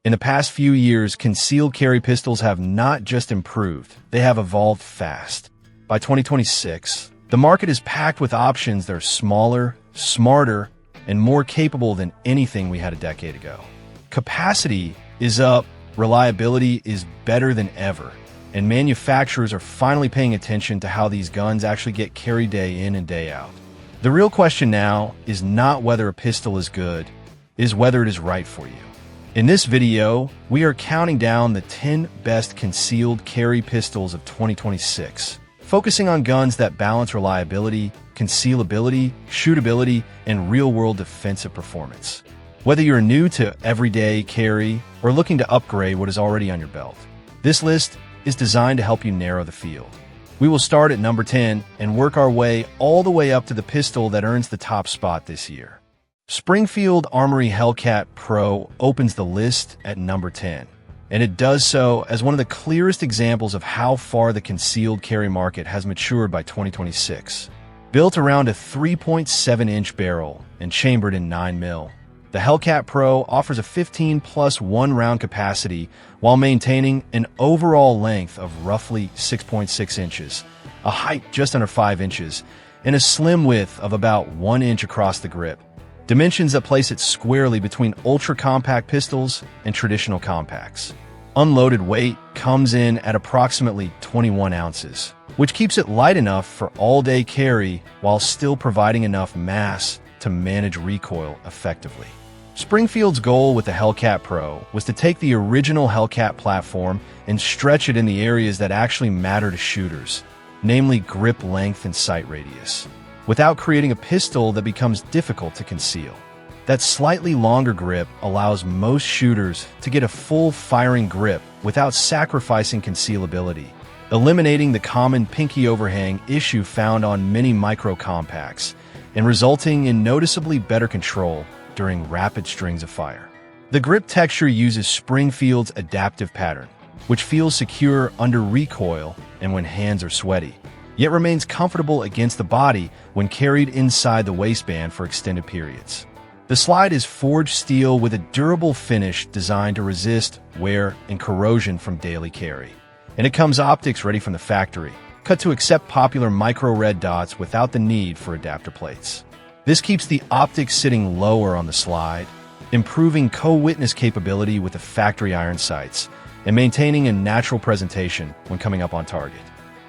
In the past few years, concealed carry pistols have not just improved, they have evolved fast. By 2026, the market is packed with options that are smaller, smarter, and more capable than anything we had a decade ago. Capacity is up, reliability is better than ever, and manufacturers are finally paying attention to how these guns actually get carried day in and day out. The real question now is not whether a pistol is good, it is whether it is right for you. In this video, we are counting down the 10 best concealed carry pistols of 2026, focusing on guns that balance reliability, concealability, shootability, and real-world defensive performance. Whether you're new to everyday carry or looking to upgrade what is already on your belt, this list is designed to help you narrow the field. We will start at number 10 and work our way all the way up to the pistol that earns the top spot this year. Springfield Armory Hellcat Pro opens the list at number 10, and it does so as one of the clearest examples of how far the concealed carry market has matured by 2026. Built around a 3.7-inch barrel and chambered in 9mm, the Hellcat Pro offers a 15+1 round capacity while maintaining an overall length of roughly 6.6 inches, a height just under 5 inches, and a slim width of about 1 inch across the grip. Dimensions that place it squarely between ultra-compact pistols and traditional compacts. Unloaded weight comes in at approximately 21 ounces, which keeps it light enough for all-day carry while still providing enough mass to manage recoil effectively. Springfield's goal with the Hellcat Pro was to take the original Hellcat platform and stretch it in the areas that actually matter to shooters, namely grip length and sight radius, without creating a pistol that becomes difficult to conceal. That slightly longer grip allows most shooters to get a full firing grip without sacrificing concealability, eliminating the common pinky overhang issue found on many micro compacts, and resulting in noticeably better control during rapid strings of fire. The grip texture uses Springfield's adaptive pattern, which feels secure under recoil and when hands are sweaty, yet remains comfortable against the body when carried inside the waistband for extended periods. The slide is forged steel with a durable finish designed to resist wear and corrosion from daily carry. And it comes optics ready from the factory, cut to accept popular micro red dots without the need for adapter plates. This keeps the optics sitting lower on the slide, improving co-witness capability with the factory iron sights, and maintaining a natural presentation when coming up on target.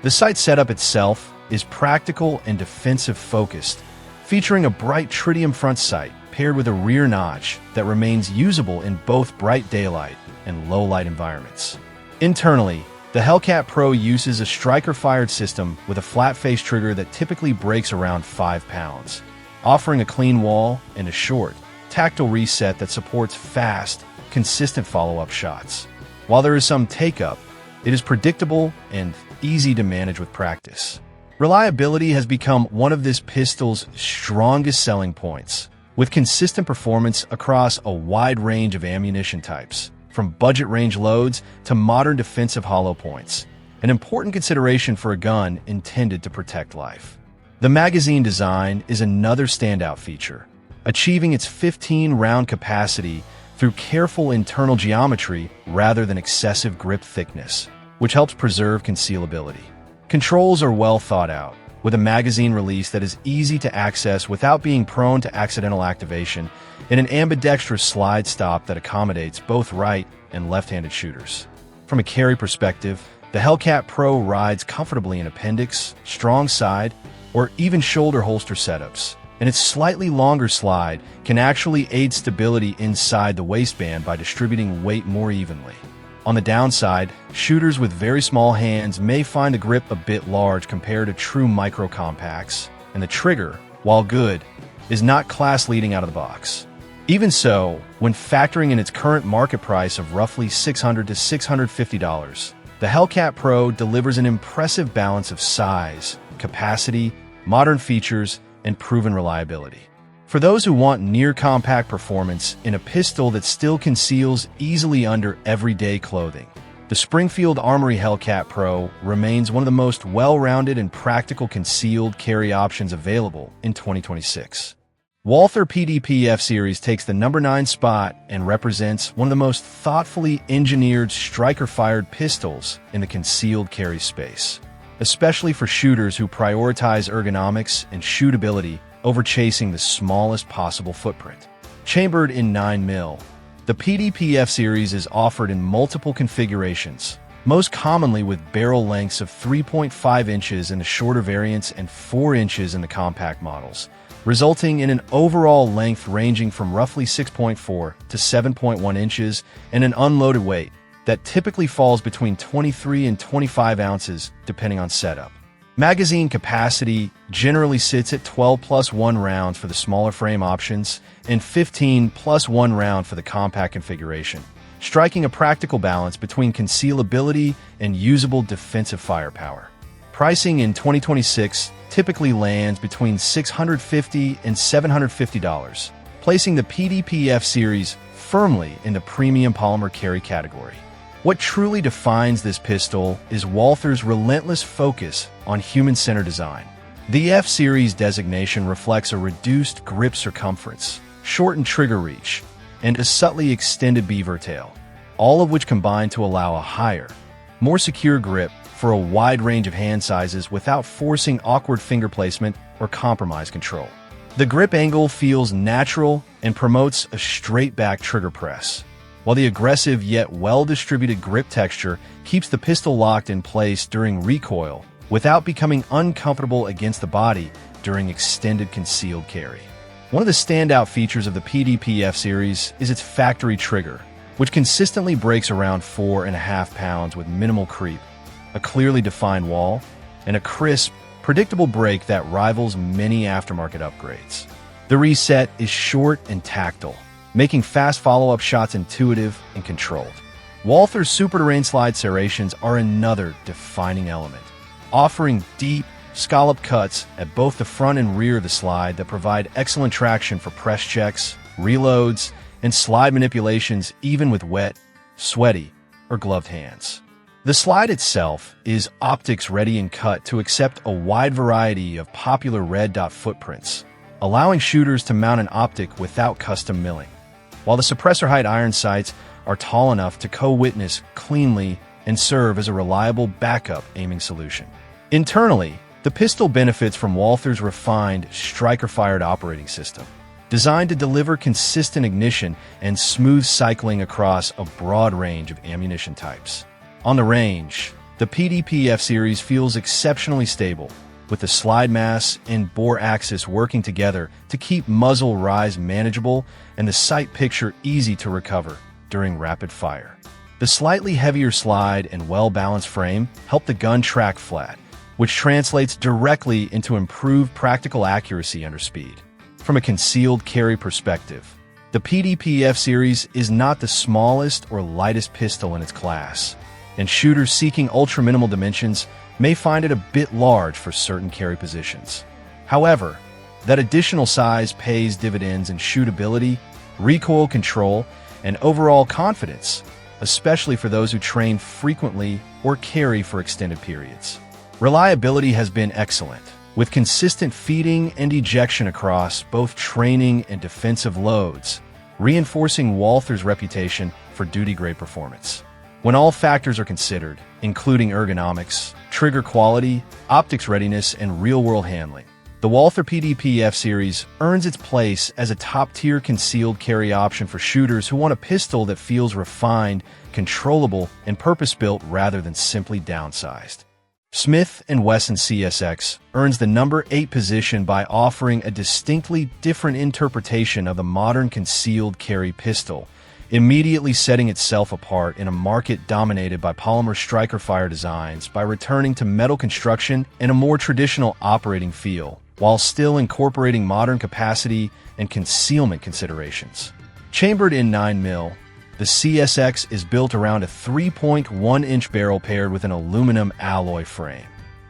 The sight setup itself is practical and defensive-focused, featuring a bright tritium front sight paired with a rear notch that remains usable in both bright daylight and low-light environments. Internally, the Hellcat Pro uses a striker-fired system with a flat-face trigger that typically breaks around 5 pounds, offering a clean wall and a short, tactile reset that supports fast, consistent follow-up shots. While there is some take-up, it is predictable and easy to manage with practice. Reliability has become one of this pistol's strongest selling points, with consistent performance across a wide range of ammunition types, from budget range loads to modern defensive hollow points, an important consideration for a gun intended to protect life. The magazine design is another standout feature, achieving its 15-round capacity through careful internal geometry rather than excessive grip thickness, which helps preserve concealability. Controls are well thought out, with a magazine release that is easy to access without being prone to accidental activation, and an ambidextrous slide stop that accommodates both right and left-handed shooters. From a carry perspective, the Hellcat Pro rides comfortably in appendix, strong side, or even shoulder holster setups, and its slightly longer slide can actually aid stability inside the waistband by distributing weight more evenly. On the downside, shooters with very small hands may find the grip a bit large compared to true micro compacts, and the trigger, while good, is not class-leading out of the box. Even so, when factoring in its current market price of roughly $600 to $650, the Hellcat Pro delivers an impressive balance of size, capacity, modern features, and proven reliability. For those who want near-compact performance in a pistol that still conceals easily under everyday clothing, the Springfield Armory Hellcat Pro remains one of the most well-rounded and practical concealed carry options available in 2026. Walther PDP F-Series takes the number 9 spot and represents one of the most thoughtfully engineered striker-fired pistols in the concealed carry space, especially for shooters who prioritize ergonomics and shootability over chasing the smallest possible footprint. Chambered in 9mm, the PDP F-Series is offered in multiple configurations, most commonly with barrel lengths of 3.5 inches in the shorter variants and 4 inches in the compact models, resulting in an overall length ranging from roughly 6.4 to 7.1 inches and an unloaded weight that typically falls between 23 and 25 ounces depending on setup. Magazine capacity generally sits at 12 plus 1 rounds for the smaller frame options and 15 plus 1 round for the compact configuration, striking a practical balance between concealability and usable defensive firepower. Pricing in 2026 typically lands between $650 and $750, placing the PDP F-Series firmly in the premium polymer carry category. What truly defines this pistol is Walther's relentless focus on human-centered design. The F-Series designation reflects a reduced grip circumference, shortened trigger reach, and a subtly extended beaver tail, all of which combine to allow a higher, more secure grip for a wide range of hand sizes without forcing awkward finger placement or compromised control. The grip angle feels natural and promotes a straight-back trigger press, while the aggressive yet well-distributed grip texture keeps the pistol locked in place during recoil without becoming uncomfortable against the body during extended concealed carry. One of the standout features of the PDP F-Series is its factory trigger, which consistently breaks around 4.5 pounds with minimal creep, a clearly defined wall, and a crisp, predictable break that rivals many aftermarket upgrades. The reset is short and tactile, making fast follow-up shots intuitive and controlled. Walther's Super Terrain slide serrations are another defining element, offering deep, scallop cuts at both the front and rear of the slide that provide excellent traction for press checks, reloads, and slide manipulations even with wet, sweaty, or gloved hands. The slide itself is optics-ready and cut to accept a wide variety of popular red dot footprints, allowing shooters to mount an optic without custom milling, while the suppressor height iron sights are tall enough to co-witness cleanly and serve as a reliable backup aiming solution. Internally, the pistol benefits from Walther's refined striker-fired operating system, designed to deliver consistent ignition and smooth cycling across a broad range of ammunition types. On the range, the PDP F-Series feels exceptionally stable, with the slide mass and bore axis working together to keep muzzle rise manageable and the sight picture easy to recover during rapid fire. The slightly heavier slide and well-balanced frame help the gun track flat, which translates directly into improved practical accuracy under speed. From a concealed carry perspective, the PDP F-Series is not the smallest or lightest pistol in its class, and shooters seeking ultra-minimal dimensions may find it a bit large for certain carry positions. However, that additional size pays dividends in shootability, recoil control, and overall confidence, especially for those who train frequently or carry for extended periods. Reliability has been excellent, with consistent feeding and ejection across both training and defensive loads, reinforcing Walther's reputation for duty-grade performance. When all factors are considered, including ergonomics, trigger quality, optics readiness, and real-world handling, the Walther PDP F-Series earns its place as a top-tier concealed carry option for shooters who want a pistol that feels refined, controllable, and purpose-built rather than simply downsized. Smith & Wesson CSX earns the number 8 position by offering a distinctly different interpretation of the modern concealed carry pistol, immediately setting itself apart in a market dominated by polymer striker fire designs by returning to metal construction and a more traditional operating feel, while still incorporating modern capacity and concealment considerations. Chambered in 9mm, the CSX is built around a 3.1-inch barrel paired with an aluminum alloy frame,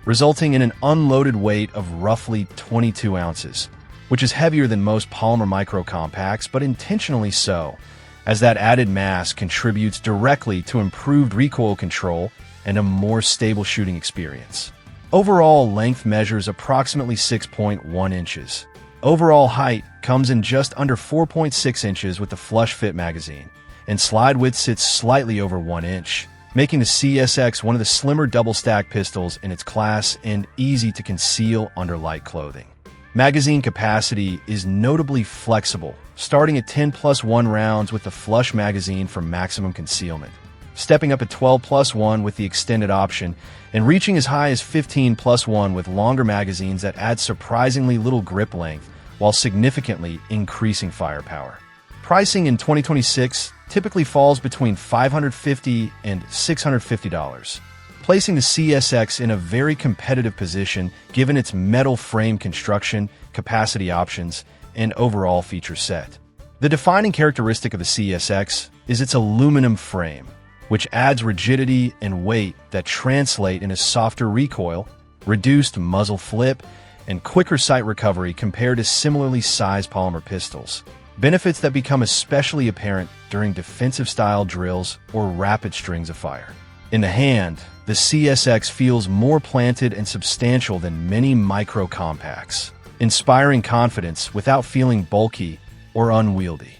resulting in an unloaded weight of roughly 22 ounces, which is heavier than most polymer micro compacts, but intentionally so, as that added mass contributes directly to improved recoil control and a more stable shooting experience. Overall length measures approximately 6.1 inches, Overall height comes in just under 4.6 inches with the flush-fit magazine, and slide width sits slightly over 1 inch, making the CSX one of the slimmer double-stack pistols in its class and easy to conceal under light clothing. Magazine capacity is notably flexible, starting at 10+1 rounds with the flush magazine for maximum concealment, stepping up at 12+1 with the extended option, and reaching as high as 15+1 with longer magazines that add surprisingly little grip length while significantly increasing firepower. Pricing in 2026 typically falls between $550 and $650, placing the CSX in a very competitive position given its metal frame construction, capacity options, and overall feature set. The defining characteristic of the CSX is its aluminum frame, which adds rigidity and weight that translate into softer recoil, reduced muzzle flip, and quicker sight recovery compared to similarly sized polymer pistols. Benefits that become especially apparent during defensive-style drills or rapid strings of fire. In the hand, the CSX feels more planted and substantial than many micro compacts, inspiring confidence without feeling bulky or unwieldy.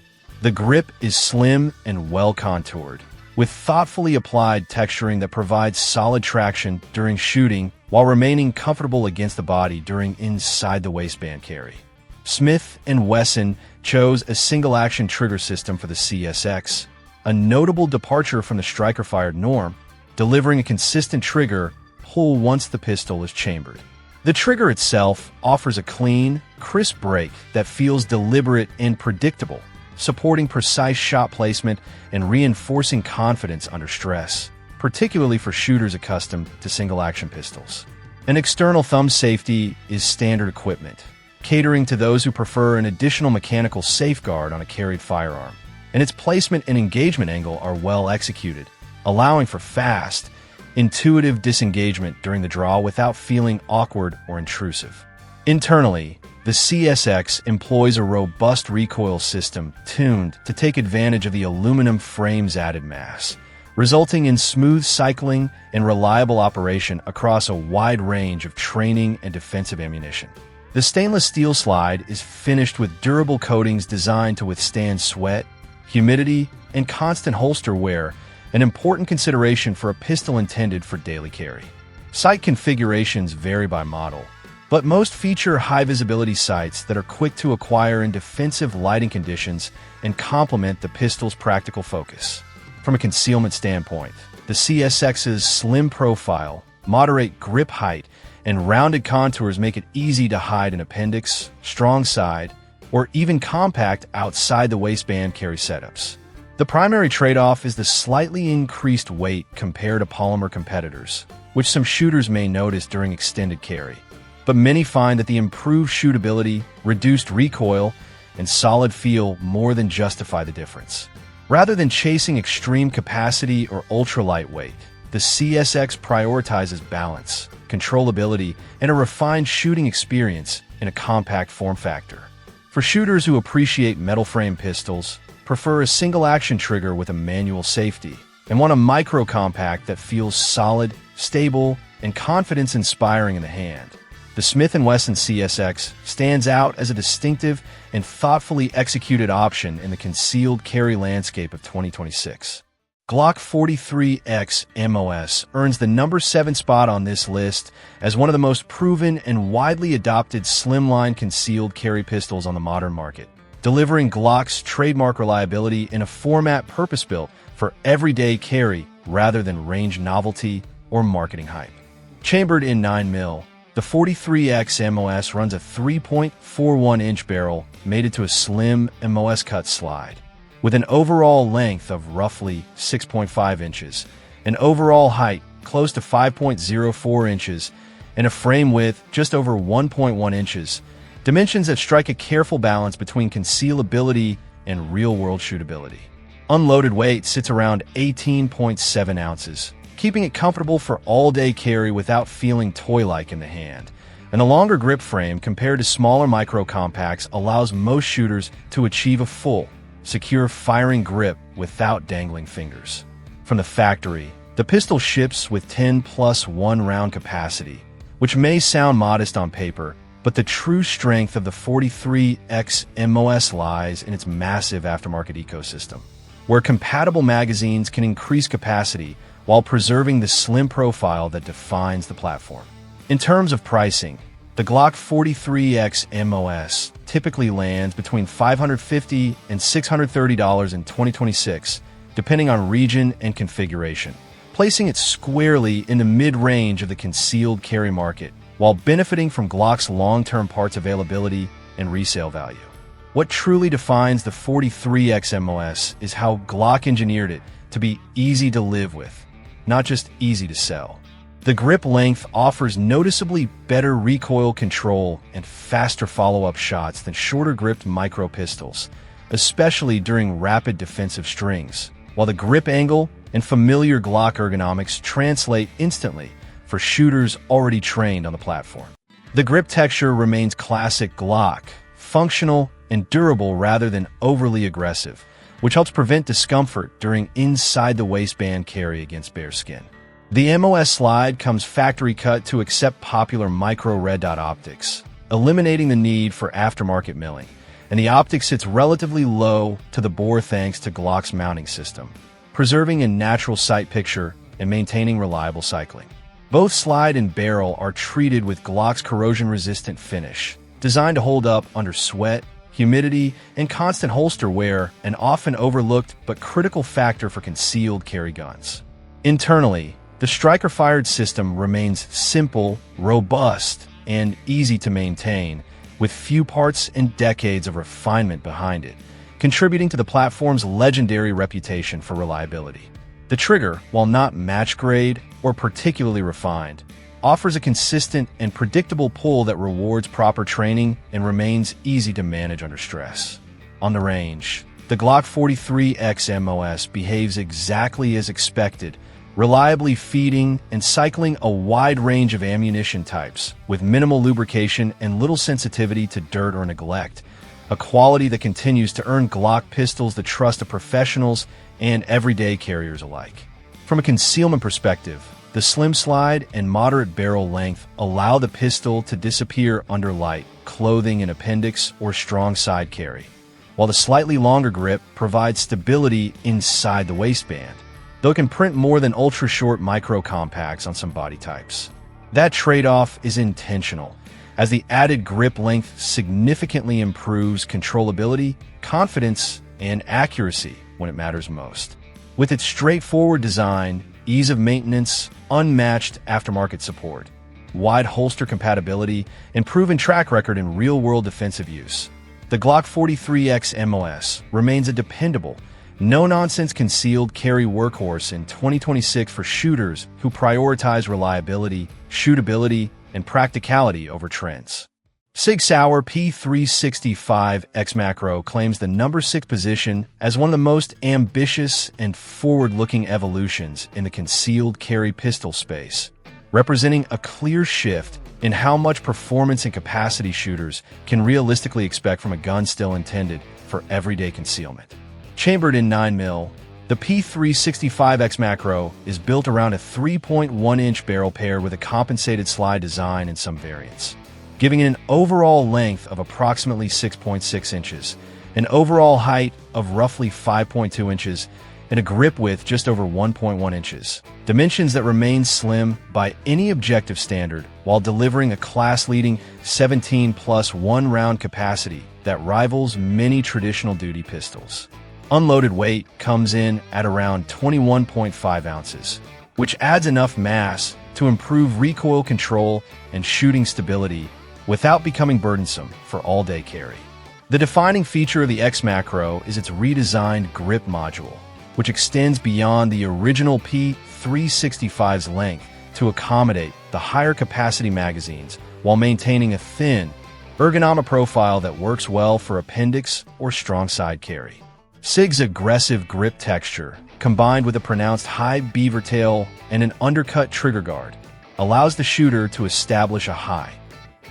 The grip is slim and well-contoured, with thoughtfully applied texturing that provides solid traction during shooting while remaining comfortable against the body during inside-the-waistband carry. Smith & Wesson chose a single-action trigger system for the CSX, a notable departure from the striker-fired norm, delivering a consistent trigger pull once the pistol is chambered. The trigger itself offers a clean, crisp break that feels deliberate and predictable, supporting precise shot placement and reinforcing confidence under stress, particularly for shooters accustomed to single-action pistols. An external thumb safety is standard equipment, catering to those who prefer an additional mechanical safeguard on a carried firearm, and its placement and engagement angle are well executed, allowing for fast, intuitive disengagement during the draw without feeling awkward or intrusive. Internally, the CSX employs a robust recoil system tuned to take advantage of the aluminum frame's added mass, resulting in smooth cycling and reliable operation across a wide range of training and defensive ammunition. The stainless steel slide is finished with durable coatings designed to withstand sweat, humidity, and constant holster wear, an important consideration for a pistol intended for daily carry. Sight configurations vary by model, but most feature high-visibility sights that are quick to acquire in defensive lighting conditions and complement the pistol's practical focus. From a concealment standpoint, the CSX's slim profile, moderate grip height, and rounded contours make it easy to hide an appendix, strong side, or even compact outside the waistband carry setups. The primary trade-off is the slightly increased weight compared to polymer competitors, which some shooters may notice during extended carry. But many find that the improved shootability, reduced recoil, and solid feel more than justify the difference. Rather than chasing extreme capacity or ultra-lightweight, the CSX prioritizes balance, controllability, and a refined shooting experience in a compact form factor. For shooters who appreciate metal frame pistols, prefer a single-action trigger with a manual safety, and want a micro-compact that feels solid, stable, and confidence-inspiring in the hand, the Smith & Wesson CSX stands out as a distinctive and thoughtfully executed option in the concealed carry landscape of 2026. Glock 43X MOS earns the number 7 spot on this list as one of the most proven and widely adopted slimline concealed carry pistols on the modern market, delivering Glock's trademark reliability in a format purpose-built for everyday carry rather than range novelty or marketing hype. Chambered in 9mm, the 43X MOS runs a 3.41-inch barrel mated to a slim MOS-cut slide, with an overall length of roughly 6.5 inches, an overall height close to 5.04 inches, and a frame width just over 1.1 inches, dimensions that strike a careful balance between concealability and real-world shootability. Unloaded weight sits around 18.7 ounces, keeping it comfortable for all-day carry without feeling toy-like in the hand. And a longer grip frame compared to smaller micro-compacts allows most shooters to achieve a full, secure firing grip without dangling fingers. From the factory, the pistol ships with 10+1 round capacity, which may sound modest on paper, But the true strength of the 43X MOS lies in its massive aftermarket ecosystem, where compatible magazines can increase capacity while preserving the slim profile that defines the platform. In terms of pricing, the Glock 43X MOS typically lands between $550 and $630 in 2026, depending on region and configuration, placing it squarely in the mid-range of the concealed carry market, while benefiting from Glock's long-term parts availability and resale value. What truly defines the 43X MOS is how Glock engineered it to be easy to live with, not just easy to sell. The grip length offers noticeably better recoil control and faster follow-up shots than shorter-gripped micro pistols, especially during rapid defensive strings, while the grip angle and familiar Glock ergonomics translate instantly for shooters already trained on the platform. The grip texture remains classic Glock, functional and durable rather than overly aggressive, which helps prevent discomfort during inside-the-waistband carry against bare skin. The MOS slide comes factory cut to accept popular micro red dot optics, eliminating the need for aftermarket milling, and the optic sits relatively low to the bore thanks to Glock's mounting system, preserving a natural sight picture and maintaining reliable cycling. Both slide and barrel are treated with Glock's corrosion-resistant finish, designed to hold up under sweat, humidity, and constant holster wear, an often overlooked but critical factor for concealed carry guns. Internally, the striker-fired system remains simple, robust, and easy to maintain, with few parts and decades of refinement behind it, contributing to the platform's legendary reputation for reliability. The trigger, while not match-grade or particularly refined, offers a consistent and predictable pull that rewards proper training and remains easy to manage under stress. On the range, the Glock 43X MOS behaves exactly as expected, reliably feeding and cycling a wide range of ammunition types with minimal lubrication and little sensitivity to dirt or neglect, a quality that continues to earn Glock pistols the trust of professionals and everyday carriers alike. From a concealment perspective, the slim slide and moderate barrel length allow the pistol to disappear under light clothing and appendix or strong side carry, while the slightly longer grip provides stability inside the waistband, though it can print more than ultra-short micro-compacts on some body types. That trade-off is intentional, as the added grip length significantly improves controllability, confidence, and accuracy when it matters most. With its straightforward design, ease of maintenance, unmatched aftermarket support, wide holster compatibility, and proven track record in real-world defensive use, the Glock 43X MOS remains a dependable, no-nonsense concealed carry workhorse in 2026 for shooters who prioritize reliability, shootability, and practicality over trends. Sig Sauer P365 XMacro claims the number 6 position as one of the most ambitious and forward-looking evolutions in the concealed carry pistol space, representing a clear shift in how much performance and capacity shooters can realistically expect from a gun still intended for everyday concealment. Chambered in 9mm, the P365 XMacro is built around a 3.1-inch barrel paired with a compensated slide design in some variants, giving it an overall length of approximately 6.6 inches, an overall height of roughly 5.2 inches, and a grip width just over 1.1 inches, dimensions that remain slim by any objective standard while delivering a class-leading 17+1 round capacity that rivals many traditional duty pistols. Unloaded weight comes in at around 21.5 ounces, which adds enough mass to improve recoil control and shooting stability without becoming burdensome for all-day carry. The defining feature of the XMacro is its redesigned grip module, which extends beyond the original P365's length to accommodate the higher capacity magazines while maintaining a thin, ergonomic profile that works well for appendix or strong side carry. SIG's aggressive grip texture, combined with a pronounced high beaver tail and an undercut trigger guard, allows the shooter to establish a high,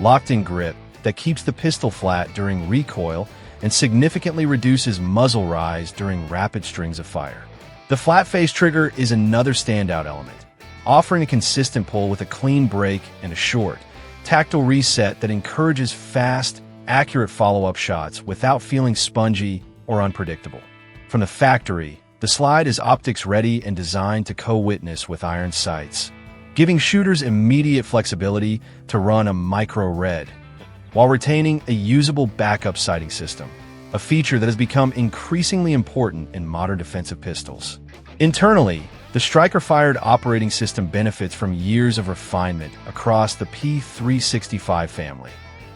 locked-in grip that keeps the pistol flat during recoil and significantly reduces muzzle rise during rapid strings of fire. The flat-face trigger is another standout element, offering a consistent pull with a clean break and a short, tactile reset that encourages fast, accurate follow-up shots without feeling spongy or unpredictable. From the factory, the slide is optics-ready and designed to co-witness with iron sights, giving shooters immediate flexibility to run a micro-red, while retaining a usable backup sighting system, a feature that has become increasingly important in modern defensive pistols. Internally, the striker-fired operating system benefits from years of refinement across the P365 family,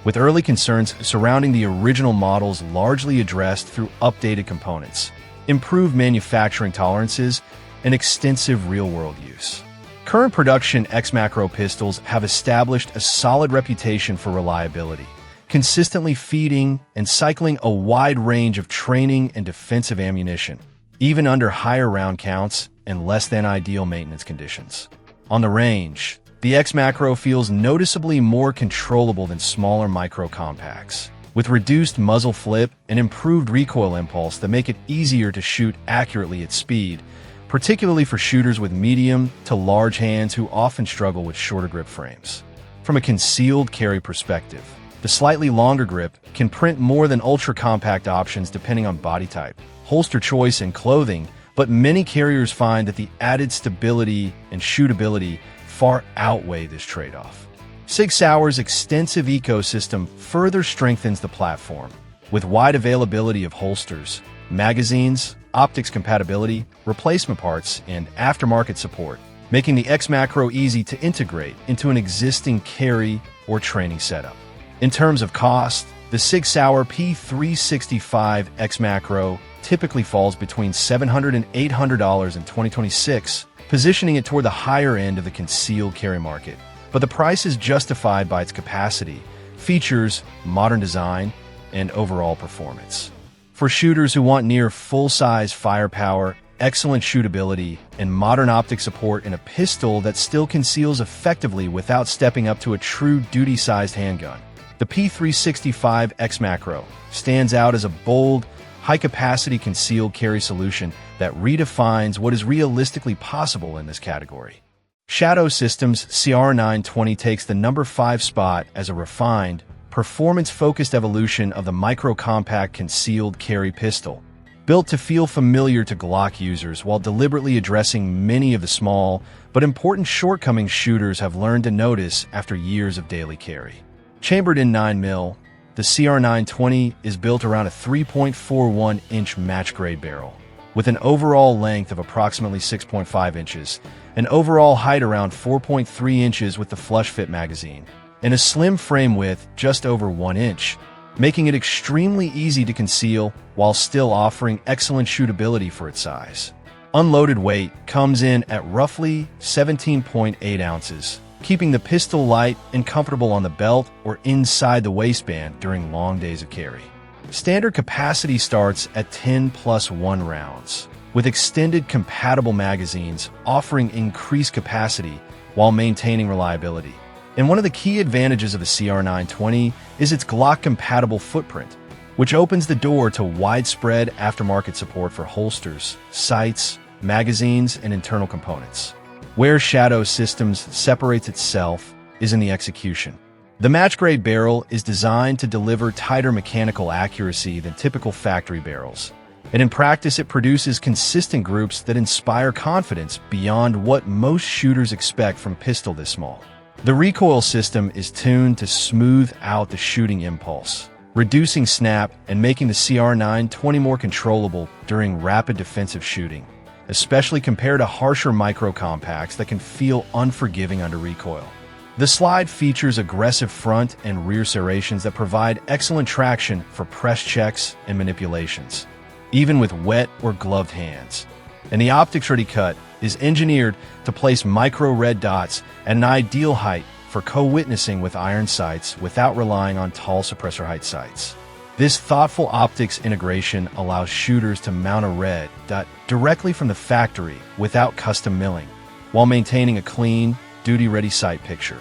with early concerns surrounding the original models largely addressed through updated components, improved manufacturing tolerances, and extensive real-world use. Current production XMacro pistols have established a solid reputation for reliability, consistently feeding and cycling a wide range of training and defensive ammunition, even under higher round counts and less than ideal maintenance conditions. On the range, the XMacro feels noticeably more controllable than smaller micro compacts, with reduced muzzle flip and improved recoil impulse that make it easier to shoot accurately at speed, particularly for shooters with medium to large hands who often struggle with shorter grip frames. From a concealed carry perspective, the slightly longer grip can print more than ultra-compact options depending on body type, holster choice, and clothing, but many carriers find that the added stability and shootability far outweigh this trade-off. Sig Sauer's extensive ecosystem further strengthens the platform, with wide availability of holsters, magazines, optics compatibility, replacement parts, and aftermarket support, making the XMacro easy to integrate into an existing carry or training setup. In terms of cost, the Sig Sauer P365 XMacro typically falls between $700 and $800 in 2026, positioning it toward the higher end of the concealed carry market. But the price is justified by its capacity, features, modern design, and overall performance. For shooters who want near full-size firepower, excellent shootability, and modern optic support in a pistol that still conceals effectively without stepping up to a true duty-sized handgun, the P365 XMacro stands out as a bold, high-capacity concealed carry solution that redefines what is realistically possible in this category. Shadow Systems' CR920 takes the number 5 spot as a refined, performance-focused evolution of the micro-compact concealed carry pistol, built to feel familiar to Glock users while deliberately addressing many of the small but important shortcomings shooters have learned to notice after years of daily carry. Chambered in 9mm, the CR920 is built around a 3.41-inch match-grade barrel, with an overall length of approximately 6.5 inches, an overall height around 4.3 inches with the flush-fit magazine, and a slim frame width just over 1 inch, making it extremely easy to conceal while still offering excellent shootability for its size. Unloaded weight comes in at roughly 17.8 ounces, keeping the pistol light and comfortable on the belt or inside the waistband during long days of carry. Standard capacity starts at 10+1 rounds, with extended compatible magazines offering increased capacity while maintaining reliability. And one of the key advantages of the CR920 is its Glock-compatible footprint, which opens the door to widespread aftermarket support for holsters, sights, magazines, and internal components. Where Shadow Systems separates itself is in the execution. The match-grade barrel is designed to deliver tighter mechanical accuracy than typical factory barrels, and in practice it produces consistent groups that inspire confidence beyond what most shooters expect from a pistol this small. The recoil system is tuned to smooth out the shooting impulse, reducing snap and making the CR920 more controllable during rapid defensive shooting, especially compared to harsher micro-compacts that can feel unforgiving under recoil. The slide features aggressive front and rear serrations that provide excellent traction for press checks and manipulations, even with wet or gloved hands. And the optics-ready cut is engineered to place micro-red dots at an ideal height for co-witnessing with iron sights without relying on tall suppressor height sights. This thoughtful optics integration allows shooters to mount a red dot directly from the factory without custom milling, while maintaining a clean, duty-ready sight picture.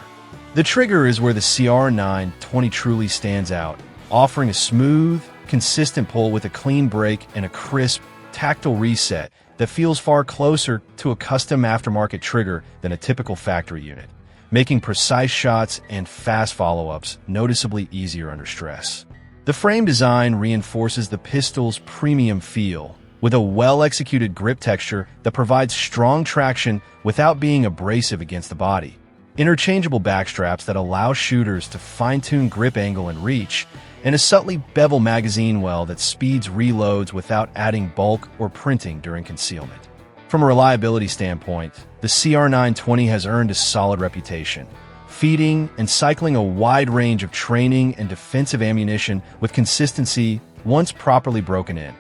The trigger is where the CR920 truly stands out, offering a smooth, consistent pull with a clean break and a crisp, tactile reset that feels far closer to a custom aftermarket trigger than a typical factory unit. making precise shots and fast follow-ups noticeably easier under stress. The frame design reinforces the pistol's premium feel, with a well-executed grip texture that provides strong traction without being abrasive against the body. Interchangeable backstraps that allow shooters to fine-tune grip angle and reach, and a subtly bevel magazine well that speeds reloads without adding bulk or printing during concealment. From a reliability standpoint, the CR920 has earned a solid reputation, feeding and cycling a wide range of training and defensive ammunition with consistency once properly broken in,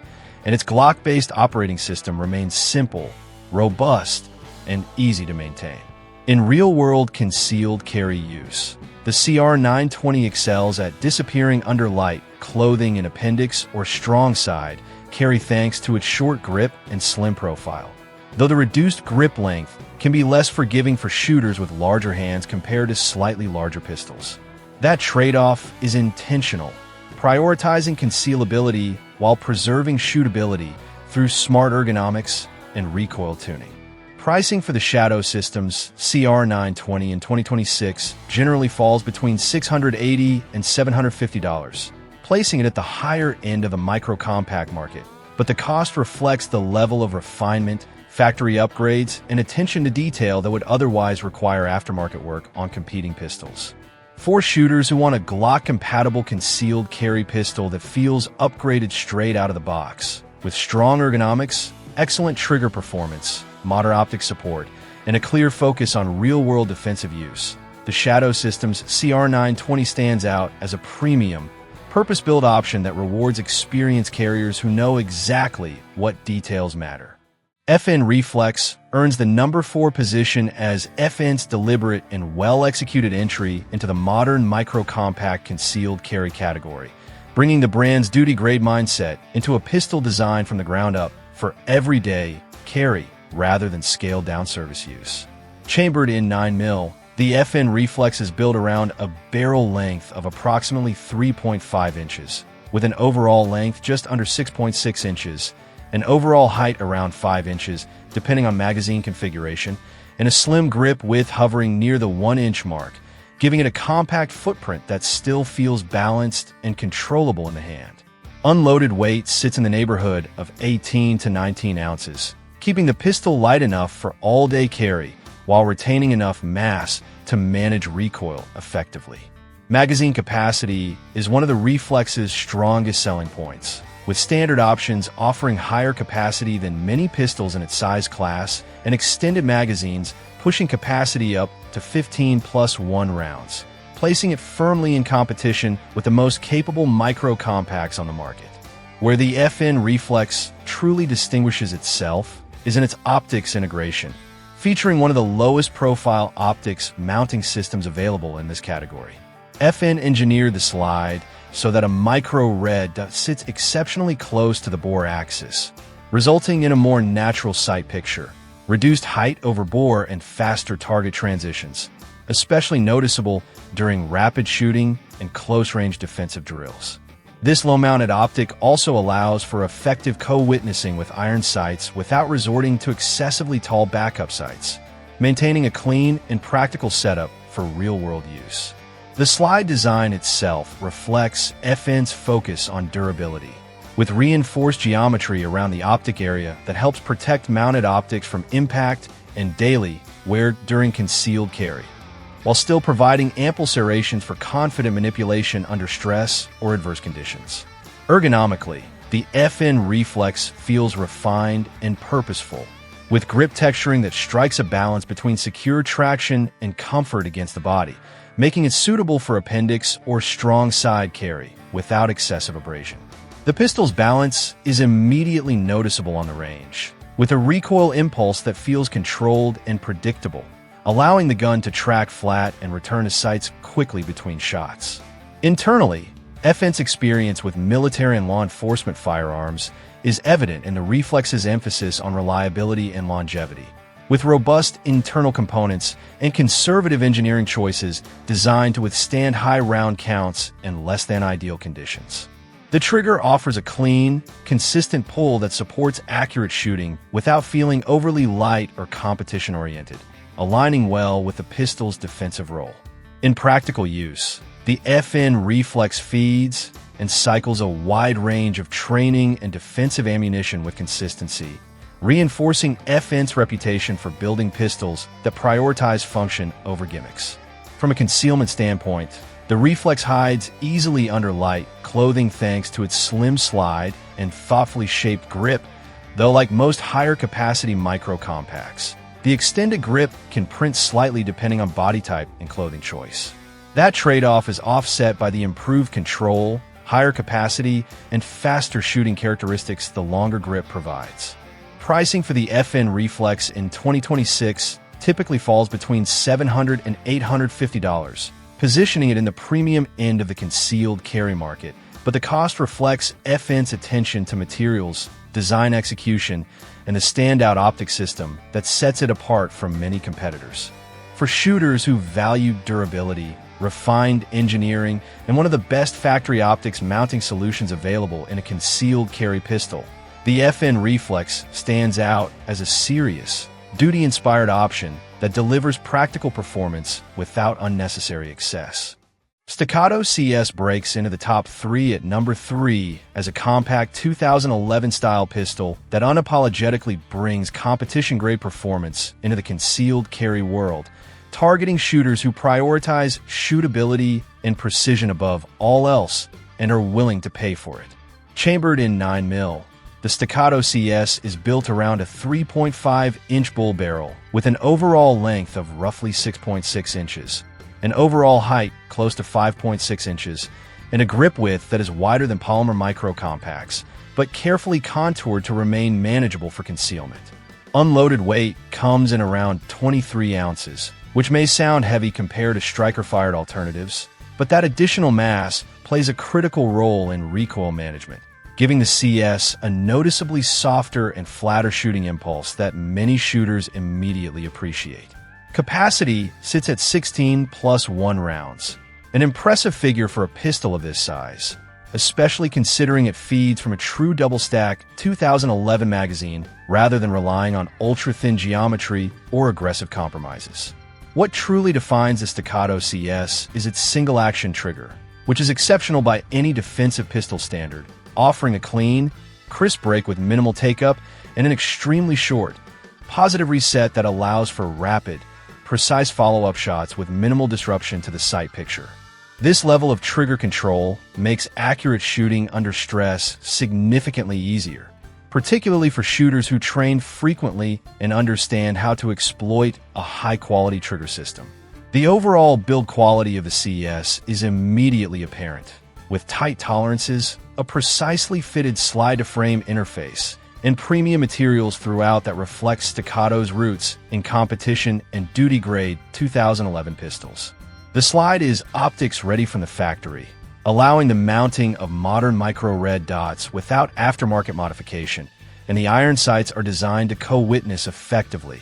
and its Glock-based operating system remains simple, robust, and easy to maintain. In real-world concealed carry use, the CR920 excels at disappearing under light, clothing in appendix or strong side carry thanks to its short grip and slim profile. Though the reduced grip length can be less forgiving for shooters with larger hands compared to slightly larger pistols. That trade-off is intentional, prioritizing concealability while preserving shootability through smart ergonomics and recoil tuning. Pricing for the Shadow Systems CR920 in 2026 generally falls between $680 and $750, placing it at the higher end of the micro-compact market. But the cost reflects the level of refinement, factory upgrades, and attention to detail that would otherwise require aftermarket work on competing pistols. For shooters who want a Glock-compatible concealed carry pistol that feels upgraded straight out of the box, with strong ergonomics, excellent trigger performance, modern optics support, and a clear focus on real-world defensive use, the Shadow Systems CR920 stands out as a premium, purpose-built option that rewards experienced carriers who know exactly what details matter. FN Reflex earns the number 4 position as FN's deliberate and well-executed entry into the modern micro-compact concealed carry category, bringing the brand's duty-grade mindset into a pistol designed from the ground up for everyday carry rather than scaled-down service use. Chambered in 9mm, the FN Reflex is built around a barrel length of approximately 3.5 inches, with an overall length just under 6.6 inches, an overall height around 5 inches, depending on magazine configuration, and a slim grip width hovering near the 1-inch mark, giving it a compact footprint that still feels balanced and controllable in the hand. Unloaded weight sits in the neighborhood of 18 to 19 ounces, keeping the pistol light enough for all-day carry while retaining enough mass to manage recoil effectively. Magazine capacity is one of the Reflex's strongest selling points, with standard options offering higher capacity than many pistols in its size class and extended magazines pushing capacity up to 15+1 rounds, placing it firmly in competition with the most capable micro-compacts on the market. Where the FN Reflex truly distinguishes itself is in its optics integration, featuring one of the lowest profile optics mounting systems available in this category. FN engineered the slide so that a micro red sits exceptionally close to the bore axis, resulting in a more natural sight picture, reduced height over bore, and faster target transitions, especially noticeable during rapid shooting and close-range defensive drills. This low-mounted optic also allows for effective co-witnessing with iron sights without resorting to excessively tall backup sights, maintaining a clean and practical setup for real-world use. The slide design itself reflects FN's focus on durability, with reinforced geometry around the optic area that helps protect mounted optics from impact and daily wear during concealed carry, while still providing ample serrations for confident manipulation under stress or adverse conditions. Ergonomically, the FN Reflex feels refined and purposeful, with grip texturing that strikes a balance between secure traction and comfort against the body, making it suitable for appendix or strong side carry without excessive abrasion. The pistol's balance is immediately noticeable on the range, with a recoil impulse that feels controlled and predictable, allowing the gun to track flat and return to sights quickly between shots. Internally, FN's experience with military and law enforcement firearms is evident in the Reflex's emphasis on reliability and longevity, with robust internal components and conservative engineering choices designed to withstand high round counts and less-than-ideal conditions. The trigger offers a clean, consistent pull that supports accurate shooting without feeling overly light or competition-oriented. aligning well with the pistol's defensive role. In practical use, the FN Reflex feeds and cycles a wide range of training and defensive ammunition with consistency, reinforcing FN's reputation for building pistols that prioritize function over gimmicks. From a concealment standpoint, the Reflex hides easily under light clothing thanks to its slim slide and thoughtfully shaped grip, though like most higher-capacity micro compacts, the extended grip can print slightly depending on body type and clothing choice. That trade-off is offset by the improved control, higher capacity, and faster shooting characteristics the longer grip provides. Pricing for the FN Reflex in 2026 typically falls between $700 and $850, positioning it in the premium end of the concealed carry market, but the cost reflects FN's attention to materials, design execution, and the standout optic system that sets it apart from many competitors. For shooters who value durability, refined engineering, and one of the best factory optics mounting solutions available in a concealed carry pistol, the FN Reflex stands out as a serious, duty-inspired option that delivers practical performance without unnecessary excess. Staccato CS breaks into the top 3 at number 3 as a compact 2011-style pistol that unapologetically brings competition-grade performance into the concealed carry world, targeting shooters who prioritize shootability and precision above all else and are willing to pay for it. Chambered in 9mm, the Staccato CS is built around a 3.5-inch bull barrel with an overall length of roughly 6.6 inches, an overall height close to 5.6 inches, and a grip width that is wider than polymer micro compacts, but carefully contoured to remain manageable for concealment. Unloaded weight comes in around 23 ounces, which may sound heavy compared to striker-fired alternatives, but that additional mass plays a critical role in recoil management, giving the CS a noticeably softer and flatter shooting impulse that many shooters immediately appreciate. Capacity sits at 16 plus 1 rounds, an impressive figure for a pistol of this size, especially considering it feeds from a true double-stack 2011 magazine rather than relying on ultra-thin geometry or aggressive compromises. What truly defines the Staccato CS is its single-action trigger, which is exceptional by any defensive pistol standard, offering a clean, crisp break with minimal take-up and an extremely short, positive reset that allows for rapid, precise follow-up shots with minimal disruption to the sight picture. This level of trigger control makes accurate shooting under stress significantly easier, particularly for shooters who train frequently and understand how to exploit a high-quality trigger system. The overall build quality of the CS is immediately apparent, with tight tolerances, a precisely fitted slide-to-frame interface, and premium materials throughout that reflects Staccato's roots in competition and duty-grade 2011 pistols. The slide is optics ready from the factory, allowing the mounting of modern micro-red dots without aftermarket modification, and the iron sights are designed to co-witness effectively,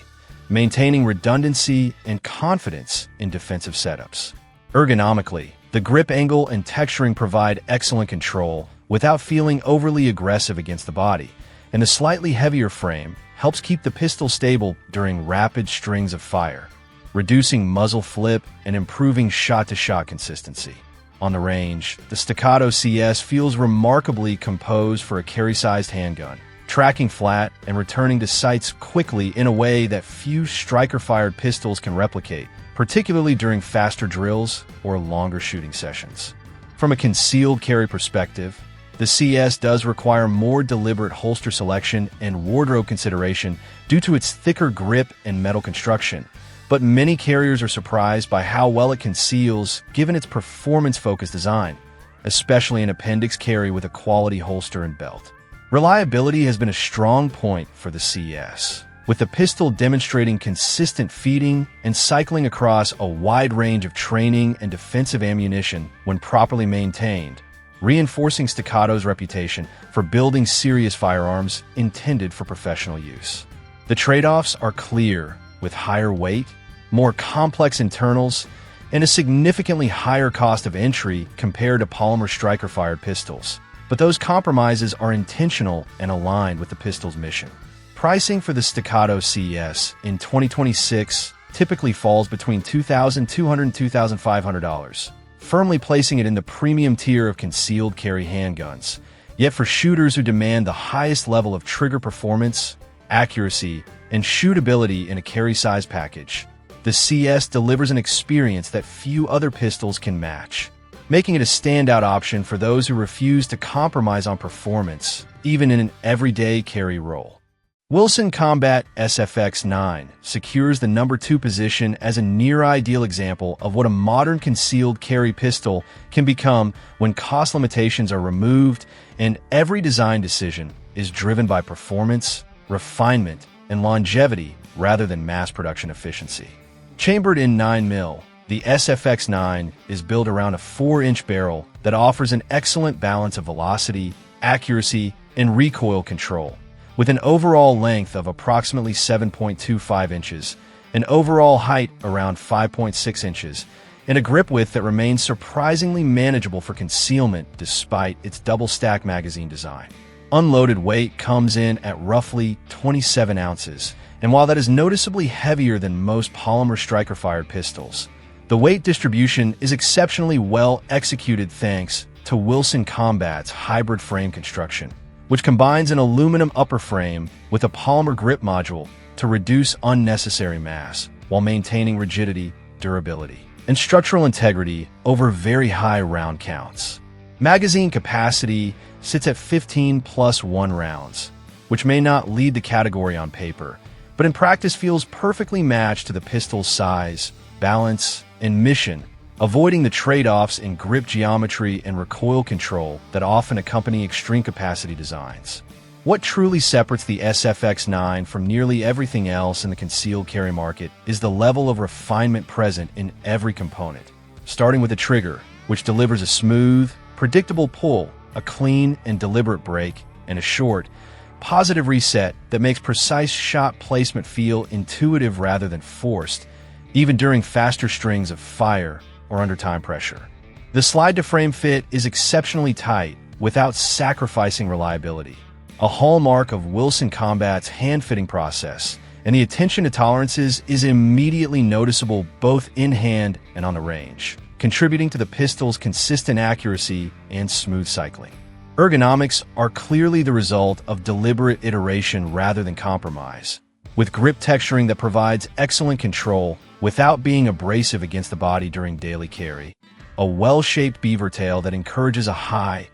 maintaining redundancy and confidence in defensive setups. Ergonomically, the grip angle and texturing provide excellent control without feeling overly aggressive against the body, and the slightly heavier frame helps keep the pistol stable during rapid strings of fire, reducing muzzle flip and improving shot-to-shot consistency. On the range, the Staccato CS feels remarkably composed for a carry-sized handgun, tracking flat and returning to sights quickly in a way that few striker-fired pistols can replicate, particularly during faster drills or longer shooting sessions. From a concealed carry perspective, the CS does require more deliberate holster selection and wardrobe consideration due to its thicker grip and metal construction, but many carriers are surprised by how well it conceals given its performance-focused design, especially an appendix carry with a quality holster and belt. Reliability has been a strong point for the CS, with the pistol demonstrating consistent feeding and cycling across a wide range of training and defensive ammunition when properly maintained, reinforcing Staccato's reputation for building serious firearms intended for professional use. The trade-offs are clear, with higher weight, more complex internals, and a significantly higher cost of entry compared to polymer striker-fired pistols. But those compromises are intentional and aligned with the pistol's mission. Pricing for the Staccato CS in 2026 typically falls between $2,200 and $2,500, firmly placing it in the premium tier of concealed carry handguns. Yet for shooters who demand the highest level of trigger performance, accuracy, and shootability in a carry size package, the CS delivers an experience that few other pistols can match, making it a standout option for those who refuse to compromise on performance, even in an everyday carry role. Wesson Combat SFX9 secures the number 2 position as a near-ideal example of what a modern concealed carry pistol can become when cost limitations are removed and every design decision is driven by performance, refinement, and longevity rather than mass production efficiency. Chambered in 9mm, the SFX9 is built around a 4-inch barrel that offers an excellent balance of velocity, accuracy, and recoil control. With an overall length of approximately 7.25 inches, an overall height around 5.6 inches, and a grip width that remains surprisingly manageable for concealment despite its double-stack magazine design. Unloaded weight comes in at roughly 27 ounces, and while that is noticeably heavier than most polymer striker-fired pistols, the weight distribution is exceptionally well executed thanks to Wesson Combat's hybrid frame construction, which combines an aluminum upper frame with a polymer grip module to reduce unnecessary mass while maintaining rigidity, durability, and structural integrity over very high round counts. Magazine capacity sits at 15 plus 1 rounds, which may not lead the category on paper, but in practice feels perfectly matched to the pistol's size, balance, and mission, avoiding the trade-offs in grip geometry and recoil control that often accompany extreme capacity designs. What truly separates the SFX9 from nearly everything else in the concealed carry market is the level of refinement present in every component, starting with the trigger, which delivers a smooth, predictable pull, a clean and deliberate break, and a short, positive reset that makes precise shot placement feel intuitive rather than forced, even during faster strings of fire or under time pressure. The slide-to-frame fit is exceptionally tight without sacrificing reliability, a hallmark of Wesson Combat's hand-fitting process, and the attention to tolerances is immediately noticeable both in hand and on the range, contributing to the pistol's consistent accuracy and smooth cycling. Ergonomics are clearly the result of deliberate iteration rather than compromise, with grip texturing that provides excellent control without being abrasive against the body during daily carry, a well-shaped beaver tail that encourages a high,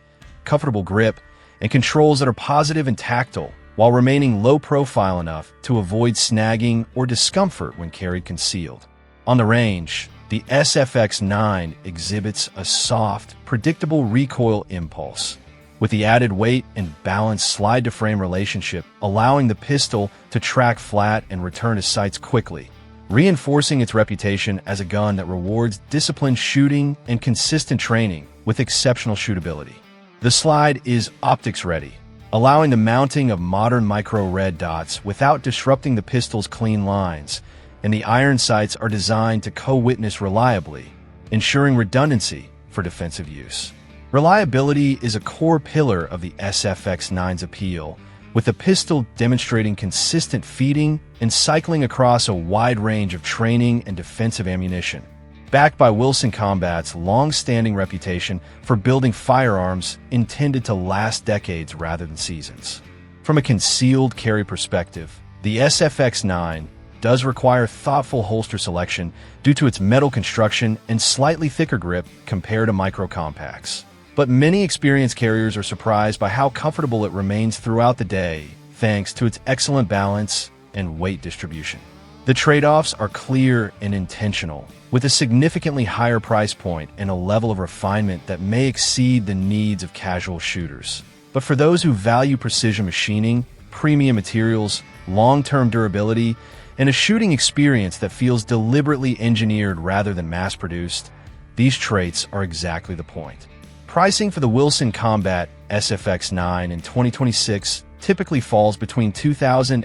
comfortable grip, and controls that are positive and tactile while remaining low profile enough to avoid snagging or discomfort when carried concealed. On the range, the SFX9 exhibits a soft, predictable recoil impulse, with the added weight and balanced slide-to-frame relationship allowing the pistol to track flat and return to sights quickly, reinforcing its reputation as a gun that rewards disciplined shooting and consistent training with exceptional shootability. The slide is optics-ready, allowing the mounting of modern micro-red dots without disrupting the pistol's clean lines, and the iron sights are designed to co-witness reliably, ensuring redundancy for defensive use. Reliability is a core pillar of the SFX9's appeal, with the pistol demonstrating consistent feeding and cycling across a wide range of training and defensive ammunition, backed by Wesson Combat's long-standing reputation for building firearms intended to last decades rather than seasons. From a concealed carry perspective, the SFX9 does require thoughtful holster selection due to its metal construction and slightly thicker grip compared to micro-compacts. But many experienced carriers are surprised by how comfortable it remains throughout the day, thanks to its excellent balance and weight distribution. The trade-offs are clear and intentional, with a significantly higher price point and a level of refinement that may exceed the needs of casual shooters. But for those who value precision machining, premium materials, long-term durability, and a shooting experience that feels deliberately engineered rather than mass-produced, these traits are exactly the point. Pricing for the Wesson Combat SFX9 in 2026 typically falls between $2,800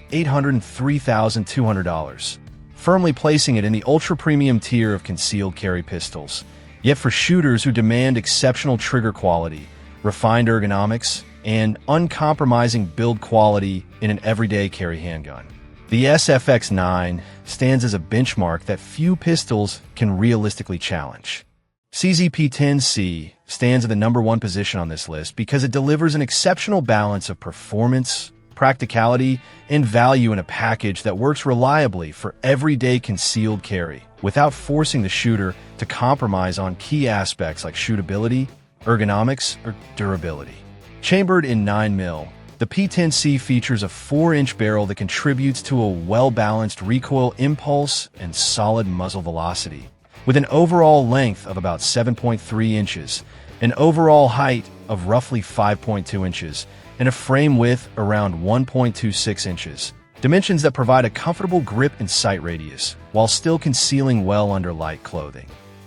and $3,200, firmly placing it in the ultra-premium tier of concealed carry pistols. Yet for shooters who demand exceptional trigger quality, refined ergonomics, and uncompromising build quality in an everyday carry handgun, The SFX9 stands as a benchmark that few pistols can realistically challenge. CZP-10C stands at the #1 position on this list because it delivers an exceptional balance of performance, practicality, and value in a package that works reliably for everyday concealed carry without forcing the shooter to compromise on key aspects like shootability, ergonomics, or durability. Chambered in 9mm, the P10C features a 4-inch barrel that contributes to a well-balanced recoil impulse and solid muzzle velocity. With an overall length of about 7.3 inches, an overall height of roughly 5.2 inches, and a frame width around 1.26 inches, dimensions that provide a comfortable grip and sight radius, while still concealing well under light clothing.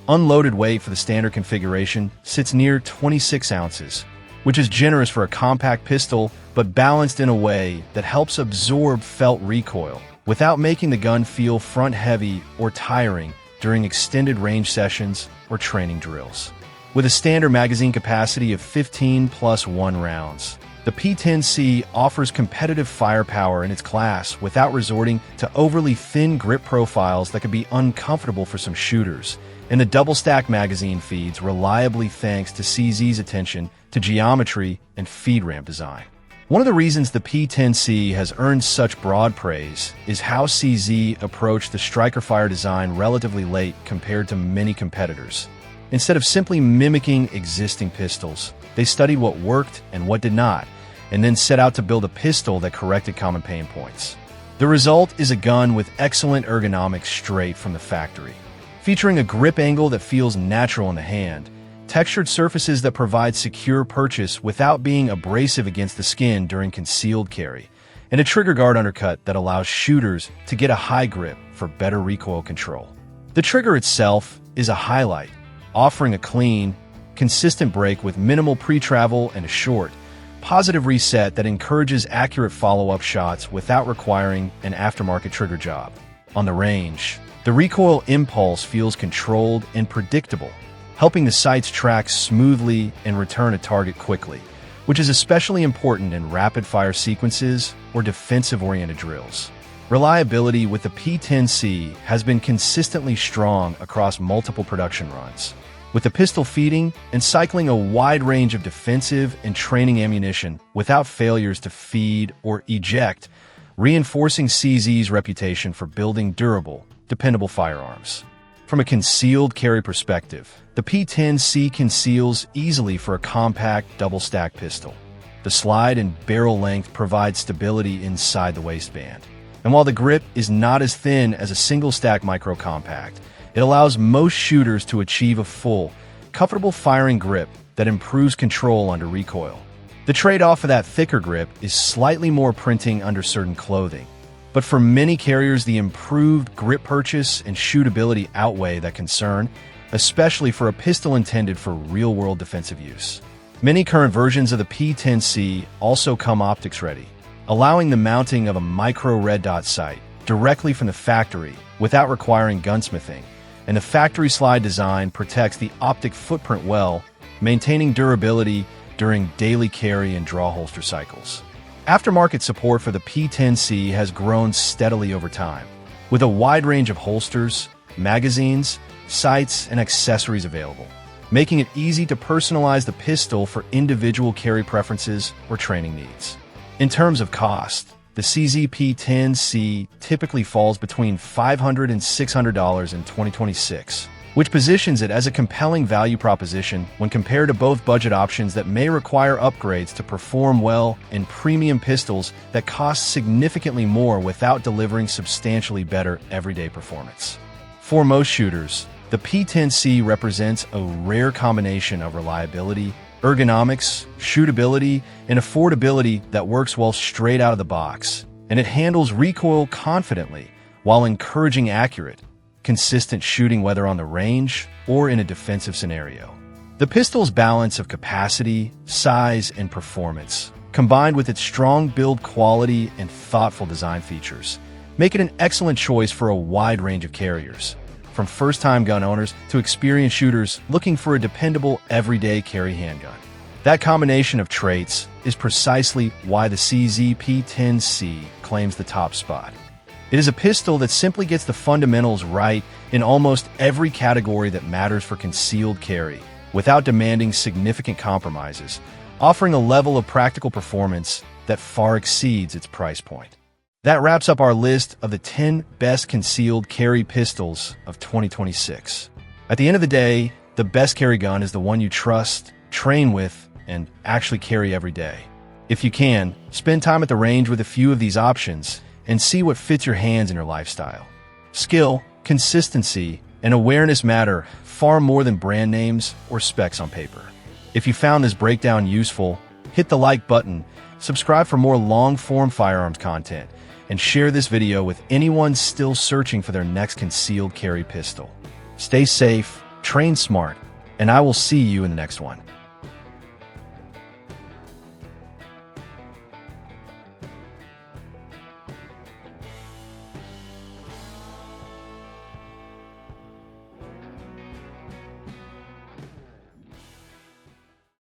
Unloaded weight for the standard configuration sits near 26 ounces, which is generous for a compact pistol, but balanced in a way that helps absorb felt recoil without making the gun feel front-heavy or tiring during extended range sessions or training drills. With a standard magazine capacity of 15+1 rounds, the P10C offers competitive firepower in its class without resorting to overly thin grip profiles that could be uncomfortable for some shooters, and the double-stack magazine feeds reliably thanks to CZ's attention to geometry and feed ramp design. One of the reasons the P10C has earned such broad praise is how CZ approached the striker fire design relatively late compared to many competitors. Instead of simply mimicking existing pistols, they studied what worked and what did not, and then set out to build a pistol that corrected common pain points. The result is a gun with excellent ergonomics straight from the factory, featuring a grip angle that feels natural in the hand, textured surfaces that provide secure purchase without being abrasive against the skin during concealed carry, and a trigger guard undercut that allows shooters to get a high grip for better recoil control. The trigger itself is a highlight, offering a clean, consistent break with minimal pre-travel and a short, positive reset that encourages accurate follow-up shots without requiring an aftermarket trigger job. On the range, the recoil impulse feels controlled and predictable, helping the sights track smoothly and return a target quickly, which is especially important in rapid-fire sequences or defensive-oriented drills. Reliability with the P10C has been consistently strong across multiple production runs, with the pistol feeding and cycling a wide range of defensive and training ammunition without failures to feed or eject, reinforcing CZ's reputation for building durable, dependable firearms. From a concealed carry perspective, the P10C conceals easily for a compact double-stack pistol. The slide and barrel length provide stability inside the waistband, and while the grip is not as thin as a single-stack micro compact, it allows most shooters to achieve a full, comfortable firing grip that improves control under recoil. The trade-off of that thicker grip is slightly more printing under certain clothing, but for many carriers, the improved grip purchase and shootability outweigh that concern, especially for a pistol intended for real-world defensive use. Many current versions of the P10C also come optics ready, allowing the mounting of a micro red dot sight directly from the factory without requiring gunsmithing, and the factory slide design protects the optic footprint well, maintaining durability during daily carry and draw holster cycles. Aftermarket support for the P10C has grown steadily over time, with a wide range of holsters, magazines, sights, and accessories available, making it easy to personalize the pistol for individual carry preferences or training needs. In terms of cost, the CZ-P10C typically falls between $500 and $600 in 2026, which positions it as a compelling value proposition when compared to both budget options that may require upgrades to perform well and premium pistols that cost significantly more without delivering substantially better everyday performance. For most shooters, the P10C represents a rare combination of reliability, ergonomics, shootability, and affordability that works well straight out of the box, and it handles recoil confidently while encouraging accurate, consistent shooting whether on the range or in a defensive scenario. The pistol's balance of capacity, size, and performance, combined with its strong build quality and thoughtful design features, make it an excellent choice for a wide range of carriers, from first-time gun owners to experienced shooters looking for a dependable, everyday carry handgun. That combination of traits is precisely why the CZ-P10C claims the top spot. It is a pistol that simply gets the fundamentals right in almost every category that matters for concealed carry, without demanding significant compromises, offering a level of practical performance that far exceeds its price point. That wraps up our list of the 10 best concealed carry pistols of 2026. At the end of the day, the best carry gun is the one you trust, train with, and actually carry every day. If you can, spend time at the range with a few of these options and see what fits your hands and your lifestyle. Skill, consistency, and awareness matter far more than brand names or specs on paper. If you found this breakdown useful, hit the like button, subscribe for more long-form firearms content, and share this video with anyone still searching for their next concealed carry pistol. Stay safe, train smart, and I will see you in the next one.